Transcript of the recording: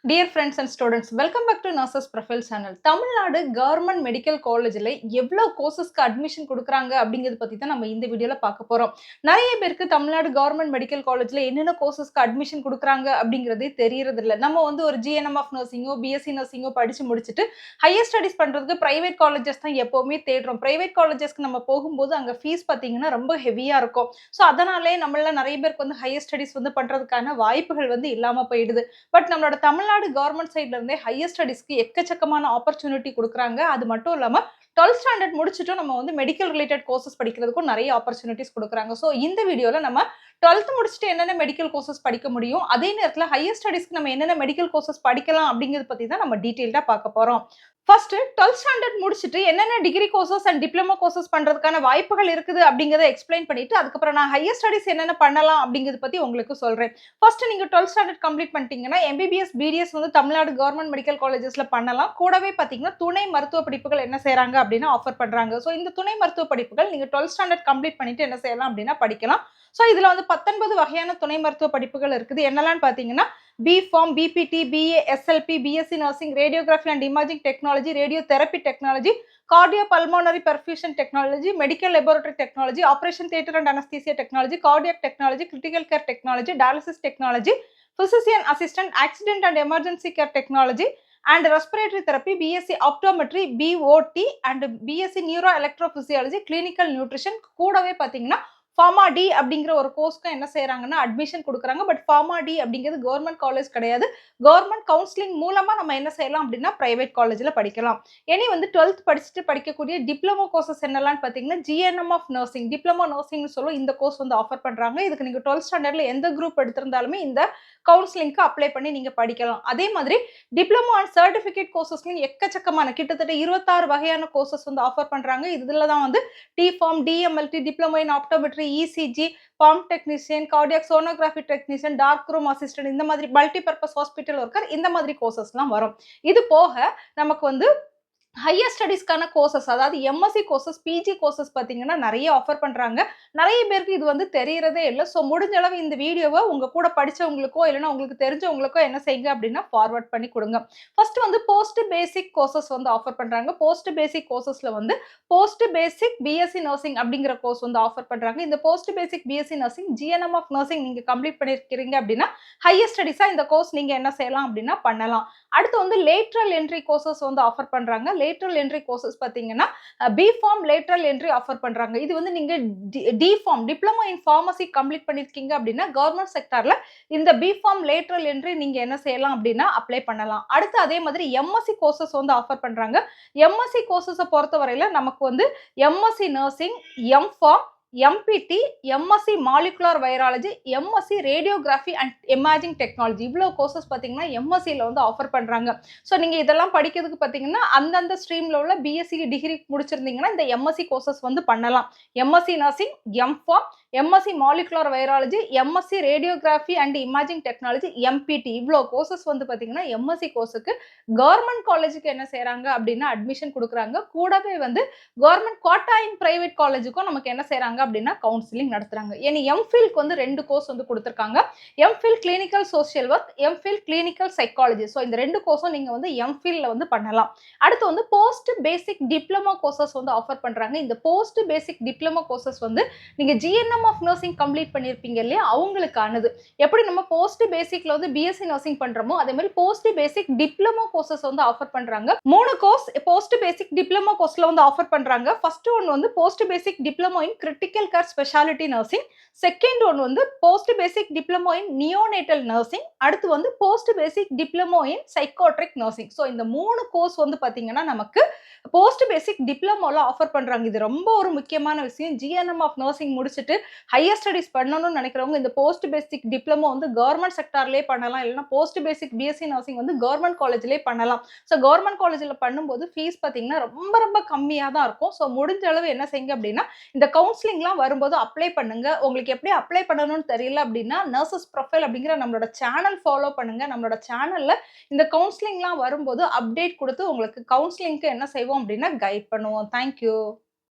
Dear friends and students, welcome back to Nurses Profile Channel. Tamil Nadu government medical காலேஜ்ல எவ்வளவு கோர்சஸ்க்கு admission கொடுக்குறாங்க அப்படிங்கறத பத்தி தான் நம்ம இந்த வீடியோல பார்க்க போறோம். நிறைய பேருக்கு தமிழ்நாடு கவர்மெண்ட் மெடிக்கல் காலேஜ்ல என்னென்ன கோர்சஸ்க்கு அட்மிஷன் கொடுக்குறாங்க அப்படிங்கறதே தெரியறது இல்ல. நம்ம வந்து ஒரு GNM ஆஃப் நர்சிங்கோ பிஎஸ்சி நர்சிங்கோ படிச்சு முடிச்சுட்டு ஹையர் ஸ்டடிஸ் பண்றதுக்கு பிரைவேட் காலேஜஸ் தான் எப்பவுமே தேடுறோம். பிரைவேட் காலேஜஸ்க்கு நம்ம போகும்போது அங்க ஃபீஸ் பாத்தீங்கன்னா ரொம்ப ஹெவியா இருக்கும். ஸோ அதனாலே நம்மள நிறைய பேருக்கு வந்து ஹையர் ஸ்டடிஸ் வந்து பண்றதுக்கான வாய்ப்புகள் வந்து இல்லாம போயிடுது. பட் நம்மளோட தமிழ்நாடு கவர்மெண்ட் சைட்ல இருந்தே ஹையர் ஸ்டடிஸ்க்கு எக்கச்சக்கமான ஆப்பர்ச்சுனிட்டி கொடுக்குறாங்க. அது மட்டும் இல்லாம 12th ஸ்டாண்டர்ட் முடிச்சுட்டும் நம்ம வந்து மெடிக்கல் ரிலேட்டட் கோர்சஸ் படிக்கிறதுக்கும் நிறைய ஆப்பர்ச்சுனிட்டிஸ் கொடுக்குறாங்க. ஸோ இந்த வீடியோல நம்ம 12th முடிச்சுட்டு என்னென்ன மெடிக்கல் கோர்சஸ் படிக்க முடியும், அதே நேரத்தில் ஹையர் ஸ்டடிஸ்க்கு நம்ம என்னென்ன மெடிக்கல் கோர்சஸ் படிக்கலாம் அப்படிங்கிறத பத்தி தான் நம்ம டீட்டெயில்டா பார்க்க போறோம். ஃபர்ஸ்ட் 12th ஸ்டாண்டர்ட் முடிச்சுட்டு என்னென்ன degree courses and diploma courses பண்றதுக்கான வாய்ப்புகள் இருக்குது அப்படிங்கறத எக்ஸ்பிளைன் பண்ணிட்டு அதுக்கப்புறம் நான் ஹையர் ஸ்டடிஸ் என்னென்ன பண்ணலாம் அப்படிங்கறத பத்தி உங்களுக்கு சொல்றேன். ஃபர்ஸ்ட் நீங்க 12th ஸ்டாண்டர்ட் கம்ப்ளீட் பண்ணிட்டீங்கன்னா MBBS BDS வந்து தமிழ்நாடு கவர்மெண்ட் மெடிக்கல் காலேஜஸ்ல பண்ணலாம். கூடவே பாத்தீங்கன்னா துணை மருத்துவ படிப்புகள் என்ன செய்றாங்க அப்படின்னா ஆஃபர் பண்றாங்க. ஸோ இந்த துணை மருத்துவ படிப்புகள் நீங்க 12th ஸ்டாண்டர்ட் கம்ப்ளீட் பண்ணிட்டு என்ன செய்யலாம் அப்படின்னா படிக்கலாம். ஸோ இதுல வந்து 19 வகையான துணை மருத்துவ படிப்புகள் இருக்குது. என்னெல்லாம் பாத்தீங்கன்னா B.Pharm, BPT, BA, SLP, BSc Nursing, Radiography and Imaging Technology, Radiotherapy Technology, Cardiopulmonary Perfusion Technology, Medical Laboratory Technology, Operation Theatre and Anesthesia Technology, Cardiac Technology, Critical Care Technology, Dialysis Technology, Physician Assistant, Accident and Emergency Care Technology, and Respiratory Therapy, BSc Optometry, BOT, and BSc Neuroelectrophysiology, Clinical Nutrition. கூடவே பாத்தீங்கன்னா pharma D அப்படிங்கிற ஒரு கோர்ஸ்க்கு என்ன செய்யறாங்கன்னா admission கொடுக்குறாங்க. But pharma D அப்படிங்கிறது government college கிடையாது. Government counselling மூலமா நம்ம என்ன செய்யலாம் அப்படின்னா பிரைவேட் காலேஜ்ல படிக்கலாம். இனி வந்து 12th படிச்சுட்டு படிக்கக்கூடிய டிப்ளமோ கோர்சஸ் என்னெல்லாம் பாத்தீங்கன்னா GNM ஆஃப் நர்சிங், டிப்ளமோ நர்சிங்னு சொல்லும் இந்த கோர்ஸ் வந்து ஆஃபர் பண்றாங்க. இதுக்கு நீங்க 12th ஸ்டாண்டர்ட்ல எந்த குரூப் எடுத்திருந்தாலுமே இந்த கவுன்சிலிங்க்கு அப்ளை பண்ணி நீங்க படிக்கலாம். அதே மாதிரி டிப்ளமோ அண்ட் சர்டிபிகேட் கோர்சஸ்லயும் எக்கச்சக்கமான கிட்டத்தட்ட 26 வகையான கோர்சஸ் வந்து ஆஃபர் பண்றாங்க. இதுல தான் வந்து T.Pharm, DMLT, diploma in optometry, ECG, palm technician, cardiac sonography technician, dark room assistant, இந்த மாதிரி மல்டிபர்பஸ் ஹாஸ்பிட்டல் ஒர்க்கர், இந்த மாதிரி கோர்சஸ்லாம் வரும். இது போக நமக்கு வந்து ஹையர் ஸ்டடிஸ்க்கான கோர்சஸ், அதாவது MSc கோர்சஸ், PG கோர்சஸ் பார்த்தீங்கன்னா நிறைய ஆஃபர் பண்றாங்க. நிறைய பேருக்கு இது வந்து தெரியறதே இல்லை. ஸோ முடிஞ்ச அளவு இந்த வீடியோவை உங்க கூட படிச்சவங்களுக்கோ இல்லைன்னா உங்களுக்கு தெரிஞ்சவங்களுக்கோ என்ன செய்யுங்க அப்படின்னா ஃபார்வர்ட் பண்ணி கொடுங்க. ஃபர்ஸ்ட் வந்து போஸ்ட் பேசிக் கோர்சஸ் வந்து ஆஃபர் பண்றாங்க. போஸ்ட் பேசிக் கோர்சஸ்ல வந்து போஸ்ட் பேசிக் BSc நர்சிங் அப்படிங்கிற கோர்ஸ் வந்து ஆஃபர் பண்றாங்க. இந்த post basic BSc nursing GNM of nursing நீங்க கம்ப்ளீட் பண்ணிருக்கீங்க அப்படின்னா ஹையர் ஸ்டடிஸா இந்த கோர்ஸ் நீங்க என்ன செய்யலாம் அப்படின்னா பண்ணலாம். அடுத்து வந்து லேட்ரல் என்ட்ரி கோர்சஸ் வந்து ஆஃபர் பண்றாங்க. லேட்ரல் என்ட்ரி கோர்சஸ் பாத்தீங்கன்னா B.Pharm லேட்ரல் என்ட்ரி ஆஃபர் பண்றாங்க. இது வந்து நீங்க D.Pharm diploma in pharmacy complete பண்ணிருக்கீங்க அப்படின்னா கவர்மெண்ட் செக்டார்ல இந்த B.Pharm லேட்ரல் என்ட்ரி நீங்க என்ன செய்யலாம் அப்படின்னா அப்ளை பண்ணலாம். அடுத்து அதே மாதிரி MSc கோர்சஸ் வந்து ஆஃபர் பண்றாங்க. MSc கோர்சஸை பொறுத்தவரையில நமக்கு வந்து MSc nursing, M.Pharm, MPT, MSc molecular virology, MSc radiography and imaging technology, இவ்வளோ கோர்சஸ் பார்த்தீங்கன்னா MScல வந்து ஆஃபர் பண்றாங்க. ஸோ நீங்க இதெல்லாம் படிக்கிறதுக்கு பார்த்தீங்கன்னா அந்தந்த ஸ்ட்ரீம்ல உள்ள BSc டிகிரி முடிச்சிருந்தீங்கன்னா இந்த MSc கோர்சஸ் வந்து பண்ணலாம். MSc nursing, M.Pharm, MSc molecular virology, MSc radiography and imaging technology, MPT, இவ்வளோ கோர்சஸ் வந்து பார்த்தீங்கன்னா MSc கோர்ஸுக்கு கவர்மெண்ட் காலேஜுக்கு என்ன செய்யறாங்க அப்படின்னா அட்மிஷன் கொடுக்குறாங்க. கூடவே வந்து கவர்மெண்ட் கோட்டா இன் பிரைவேட் காலேஜுக்கும் நமக்கு என்ன செய்யறாங்க அப்படின்னா கவுன்சிலிங் நடத்துறாங்க. இனி MPhilக்கு வந்து 2 கோர்ஸ் வந்து கொடுத்திருக்காங்க. MPhil clinical social work, MPhil clinical psychology. So இந்த 2 கோர்ஸும் நீங்க வந்து MPhilல வந்து பண்ணலாம். அடுத்து வந்து போஸ்ட் பேசிக் டிப்ளமோ கோர்சஸ் வந்து ஆஃபர் பண்றாங்க. இந்த போஸ்ட் பேசிக் டிப்ளமோ கோர்சஸ் வந்து நீங்க GNM ஆஃப் நர்சிங் கம்ப்ளீட் பண்ணிருப்பீங்க இல்லையா, அவங்களுக்கானது. எப்படி நம்ம போஸ்ட் பேசிக்ல வந்து BSc நர்சிங் பண்றோமோ அதே மாதிரி போஸ்ட் பேசிக் டிப்ளமோ கோர்சஸ் வந்து ஆஃபர் பண்றாங்க. 3 கோர்ஸ் போஸ்ட் பேசிக் டிப்ளமோ கோர்ஸ்ல வந்து ஆஃபர் பண்றாங்க. ஃபர்ஸ்ட் ஒன் வந்து post basic diploma in critical care speciality nursing, second one வந்து post basic diploma in neonatal nursing, அடுத்து வந்து post basic diploma in psychiatric nursing. So இந்த 3 course வந்து பாத்தீங்கன்னா நமக்கு போஸ்ட் பேசிக் டிப்ளமோல ஆஃபர் பண்றாங்க. இது ரொம்ப ஒரு முக்கியமான விஷயம். GNM ஆஃப் நர்சிங் முடிச்சுட்டு ஹையர் ஸ்டடிஸ் பண்ணணும்னு நினைக்கிறவங்க இந்த போஸ்ட் பேசிக் டிப்ளமோ வந்து கவர்மெண்ட் செக்டார்லேயே பண்ணலாம். இல்லைன்னா போஸ்ட் பேசிக் BSc நர்சிங் வந்து கவர்மெண்ட் காலேஜ்லேயே பண்ணலாம். ஸோ கவர்மெண்ட் காலேஜில் பண்ணும்போது ஃபீஸ் பார்த்தீங்கன்னா ரொம்ப ரொம்ப கம்மியாக தான் இருக்கும். ஸோ முடிஞ்ச அளவு என்ன செய்யுங்க அப்படின்னா இந்த கவுன்சிலிங்லாம் வரும்போது அப்ளை பண்ணுங்க. உங்களுக்கு எப்படி அப்ளை பண்ணணும்னு தெரியல அப்படின்னா நர்சஸ் ப்ரொஃபைல் அப்படிங்கிற நம்மளோட சேனல் ஃபாலோ பண்ணுங்க. நம்மளோட சேனல்ல இந்த கவுன்சிலிங்லாம் வரும்போது அப்டேட் கொடுத்து உங்களுக்கு கவுன்சிலிங்க்கு என்ன செய்வோம் அப்படின்னா கைட் பண்ணுவோம். தேங்க்யூ.